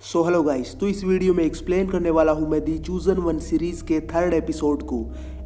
Hello guys, तो इस video में एक्सप्लेन करने वाला हूँ मैं दी चूजन वन सीरीज के थर्ड एपिसोड को,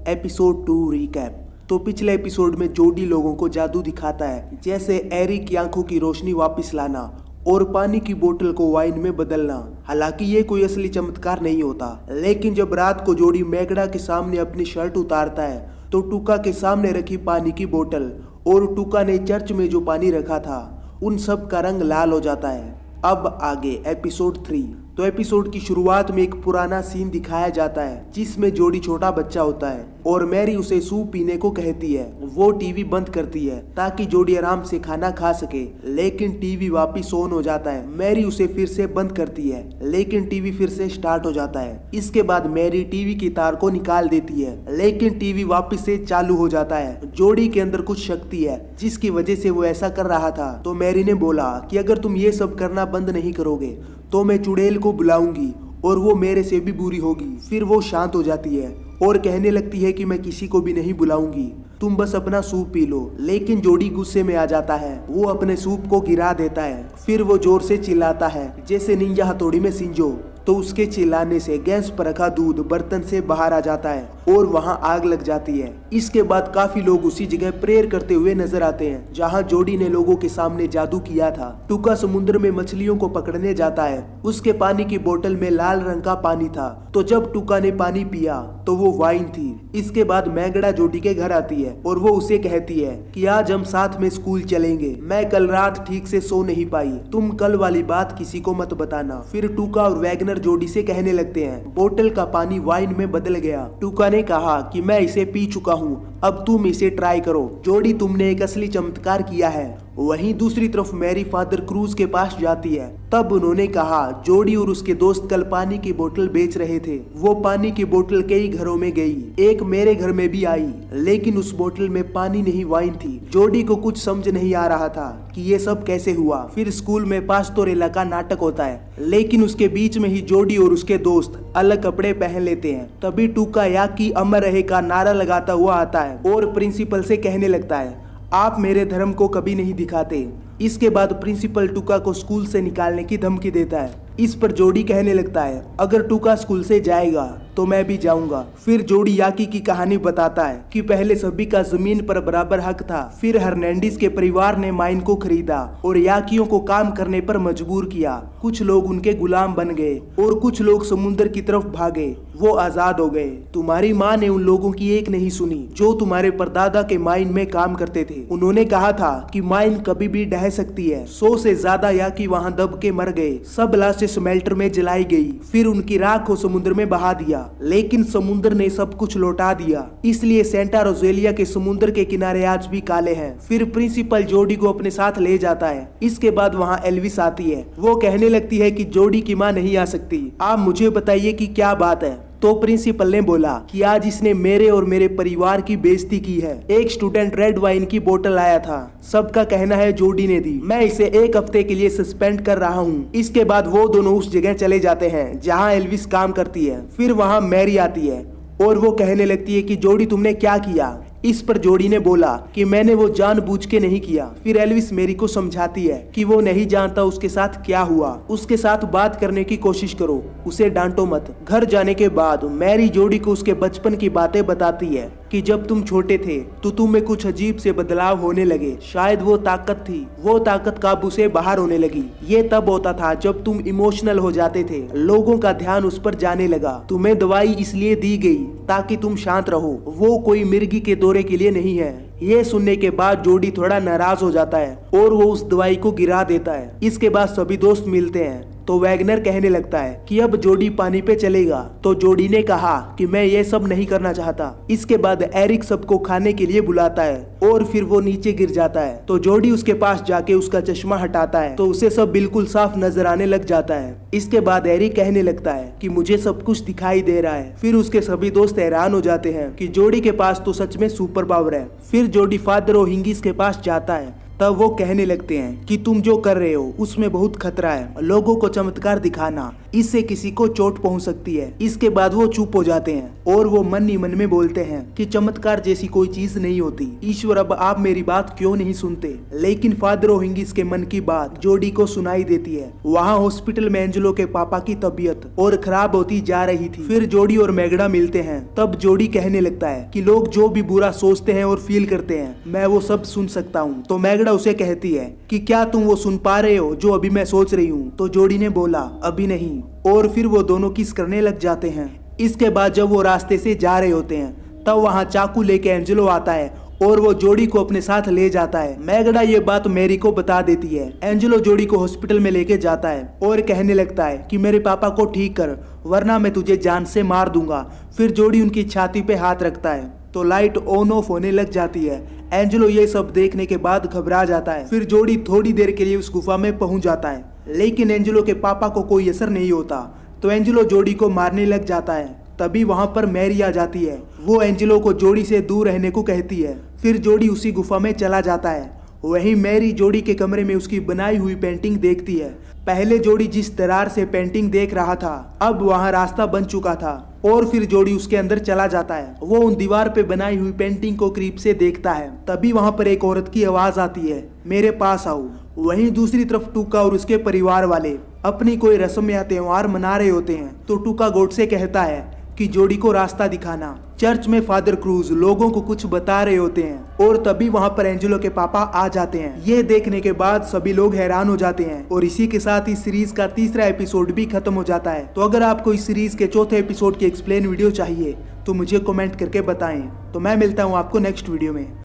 एपिसोड 2 रिकैप। तो पिछले एपिसोड में जोडी लोगों को जादू दिखाता है, जैसे एरिक की आंखों की रोशनी वापस लाना और पानी की बोतल को वाइन में बदलना। हालांकि ये कोई असली चमत्कार नहीं होता, लेकिन जब रात को जोडी मैगडा के सामने अपनी शर्ट उतारता है तो टूका के सामने रखी पानी की बोतल और टूका ने चर्च में जो पानी रखा था उन सब का रंग लाल हो जाता है। अब आगे एपिसोड 3। तो एपिसोड की शुरुआत में एक पुराना सीन दिखाया जाता है जिसमें जोडी छोटा बच्चा होता है और मैरी उसे सूप पीने को कहती है। वो टीवी बंद करती है ताकि जोडी आराम से खाना खा सके, लेकिन टीवी वापिस ऑन हो जाता है। मैरी उसे फिर से बंद करती है, लेकिन टीवी फिर से स्टार्ट हो जाता है। इसके बाद मैरी टीवी की तार को निकाल देती है, लेकिन टीवी वापिस से चालू हो जाता है। जोडी के अंदर कुछ शक्ति है जिसकी वजह से वो ऐसा कर रहा था। तो मैरी ने बोला कि अगर तुम ये सब करना बंद नहीं करोगे तो मैं चुड़ैल को बुलाऊंगी और वो मेरे से भी बुरी होगी। फिर वो शांत हो जाती है और कहने लगती है कि मैं किसी को भी नहीं बुलाऊंगी, तुम बस अपना सूप पी लो। लेकिन जोडी गुस्से में आ जाता है, वो अपने सूप को गिरा देता है। फिर वो जोर से चिल्लाता है जैसे निंजा हथौड़ी में सिंजो। तो उसके चिल्लाने से गैस पर रखा दूध बर्तन से बाहर आ जाता है और वहां आग लग जाती है। इसके बाद काफी लोग उसी जगह प्रेयर करते हुए नजर आते हैं जहां जोडी ने लोगों के सामने जादू किया था। टूका समुद्र में मछलियों को पकड़ने जाता है। उसके पानी की बोतल में लाल रंग का पानी था, तो जब टूका ने पानी पिया तो वो वाइन थी। इसके बाद मैगडा जोडी के घर आती है और वो उसे कहती है कि आज हम साथ में स्कूल चलेंगे। मैं कल रात ठीक से सो नहीं पाई, तुम कल वाली बात किसी को मत बताना। फिर टूका और वैगनर जोडी से कहने लगते हैं बोतल का पानी वाइन में बदल गया। टूका ने कहा कि मैं इसे पी चुका हूँ, अब तुम इसे ट्राई करो। जोडी, तुमने एक असली चमत्कार किया है। वहीं दूसरी तरफ मैरी फादर क्रूज के पास जाती है। तब उन्होंने कहा जोडी और उसके दोस्त कल पानी की बोतल बेच रहे थे। वो पानी की बोतल कई घरों में गई, एक मेरे घर में भी आई, लेकिन उस बोतल में पानी नहीं वाइन थी। जोडी को कुछ समझ नहीं आ रहा था कि ये सब कैसे हुआ। फिर स्कूल में पास्तोरेला का नाटक होता है, लेकिन उसके बीच में ही जोडी और उसके दोस्त अलग कपड़े पहन लेते हैं। तभी टूका याकी अमर रहे का नारा लगाता हुआ आता है और प्रिंसिपल से कहने लगता है आप मेरे धर्म को कभी नहीं दिखाते। इसके बाद प्रिंसिपल टूका को स्कूल से निकालने की धमकी देता है। इस पर जोडी कहने लगता है अगर टूका स्कूल से जाएगा तो मैं भी जाऊंगा। फिर जोडी याकी की कहानी बताता है कि पहले सभी का जमीन पर बराबर हक था, फिर हर्नांडिस के परिवार ने माइन को खरीदा और याकियों को काम करने पर मजबूर किया। कुछ लोग उनके गुलाम बन गए और कुछ लोग समुद्र की तरफ भागे, वो आजाद हो गए। तुम्हारी माँ ने उन लोगों की एक नहीं सुनी जो तुम्हारे परदादा के माइन में काम करते थे। उन्होंने कहा था कि माइन कभी भी ढह सकती है। 100 से ज्यादा याकी वहाँ दब के मर गए। सब लाशें स्मेल्टर में जलाई गई, फिर उनकी राख को समुद्र में बहा दिया, लेकिन समुद्र ने सब कुछ लौटा दिया। इसलिए सेंटा रोजेलिया के समुद्र के किनारे आज भी काले हैं। फिर प्रिंसिपल जोडी को अपने साथ ले जाता है। इसके बाद वहाँ एल्विस आती है। वो कहने लगती है कि जोडी की माँ नहीं आ सकती, आप मुझे बताइए कि क्या बात है। तो प्रिंसिपल ने बोला कि आज इसने मेरे और मेरे परिवार की बेइज्जती की है। एक स्टूडेंट रेड वाइन की बोतल आया था, सबका कहना है जोडी ने दी। मैं इसे 1 हफ्ते के लिए सस्पेंड कर रहा हूँ। इसके बाद वो दोनों उस जगह चले जाते हैं जहाँ एल्विस काम करती है। फिर वहाँ मैरी आती है और वो कहने लगती है कि जोडी तुमने क्या किया। इस पर जोडी ने बोला कि मैंने वो जानबूझ के नहीं किया। फिर एल्विस मैरी को समझाती है कि वो नहीं जानता उसके साथ क्या हुआ, उसके साथ बात करने की कोशिश करो, उसे डांटो मत। घर जाने के बाद मैरी जोडी को उसके बचपन की बातें बताती है कि जब तुम छोटे थे तो तुम में कुछ अजीब से बदलाव होने लगे। शायद वो ताकत थी, वो ताकत काबू से बाहर होने लगी। ये तब होता था जब तुम इमोशनल हो जाते थे, लोगों का ध्यान उस पर जाने लगा। तुम्हें दवाई इसलिए दी गई ताकि तुम शांत रहो, वो कोई मिर्गी के दौरे के लिए नहीं है। ये सुनने के बाद जोडी थोड़ा नाराज हो जाता है और वो उस दवाई को गिरा देता है। इसके बाद सभी दोस्त मिलते हैं तो वैगनर कहने लगता है कि अब जोडी पानी पे चलेगा। तो जोडी ने कहा कि मैं ये सब नहीं करना चाहता। इसके बाद एरिक सबको खाने के लिए बुलाता है और फिर वो नीचे गिर जाता है। तो जोडी उसके पास जाके उसका चश्मा हटाता है तो उसे सब बिल्कुल साफ नजर आने लग जाता है। इसके बाद एरिक कहने लगता है कि मुझे सब कुछ दिखाई दे रहा है। फिर उसके सभी दोस्त हैरान हो जाते हैं कि जोडी के पास तो सच में सुपर पावर है। फिर जोडी फादर ओहिंगिस के पास जाता है। तब वो कहने लगते हैं कि तुम जो कर रहे हो उसमें बहुत खतरा है, लोगों को चमत्कार दिखाना इससे किसी को चोट पहुंच सकती है। इसके बाद वो चुप हो जाते हैं और वो मन ही मन में बोलते हैं कि चमत्कार जैसी कोई चीज नहीं होती, ईश्वर अब आप मेरी बात क्यों नहीं सुनते। लेकिन फादर ओहिंगिस के मन की बात जोडी को सुनाई देती है। वहाँ हॉस्पिटल में एंजेलो के पापा की तबीयत और खराब होती जा रही थी। फिर जोडी और मैगडा मिलते हैं। तब जोडी कहने लगता है कि लोग जो भी बुरा सोचते हैं और फील करते हैं मैं वो सब सुन सकता हूँ। तो मैगडा उसे कहती है कि क्या तुम वो सुन पा रहे हो जो अभी मैं सोच रही हूँ। तो जोडी ने बोला अभी नहीं, और फिर वो दोनों किस करने लग जाते हैं। इसके बाद जब वो रास्ते से जा रहे होते हैं तब वहाँ चाकू लेके एंजेलो आता है और वो जोडी को अपने साथ ले जाता है। मैगडा ये बात मैरी को बता देती है। एंजेलो जोडी को हॉस्पिटल में लेके जाता है और कहने लगता है कि मेरे पापा को ठीक कर वरना मैं तुझे जान से मार दूंगा। फिर जोडी उनकी छाती पे हाथ रखता है तो लाइट ऑन ऑफ होने लग जाती है। एंजेलो ये सब देखने के बाद घबरा जाता है। फिर जोडी थोड़ी देर के लिए उस गुफा में पहुंच जाता है, लेकिन एंजेलो के पापा को कोई असर नहीं होता। तो एंजेलो जोडी को मारने लग जाता है। तभी वहां पर मैरी आ जाती है। वो एंजेलो को जोडी से दूर रहने को कहती है। फिर जोडी उसी गुफा में चला जाता है। वहीं मैरी जोडी के कमरे में उसकी बनाई हुई पेंटिंग देखती है। पहले जोडी जिस दरार से पेंटिंग देख रहा था अब वहां रास्ता बन चुका था और फिर जोडी उसके अंदर चला जाता है। वो उन दीवार पे बनाई हुई पेंटिंग को करीब से देखता है। तभी वहां पर एक औरत की आवाज आती है, मेरे पास आओ। वहीं दूसरी तरफ टूका और उसके परिवार वाले अपनी कोई रस्म या त्योहार मना रहे होते हैं। तो टूका गोड से कहता है कि जोडी को रास्ता दिखाना। चर्च में फादर क्रूज लोगों को कुछ बता रहे होते हैं और तभी वहां पर एंजेलो के पापा आ जाते हैं। ये देखने के बाद सभी लोग हैरान हो जाते हैं और इसी के साथ इस सीरीज का तीसरा एपिसोड भी खत्म हो जाता है। तो अगर आपको इस सीरीज के चौथे एपिसोड की एक्सप्लेन वीडियो चाहिए तो मुझे कमेंट करके बताएं। तो मैं मिलता हूँ आपको नेक्स्ट वीडियो में।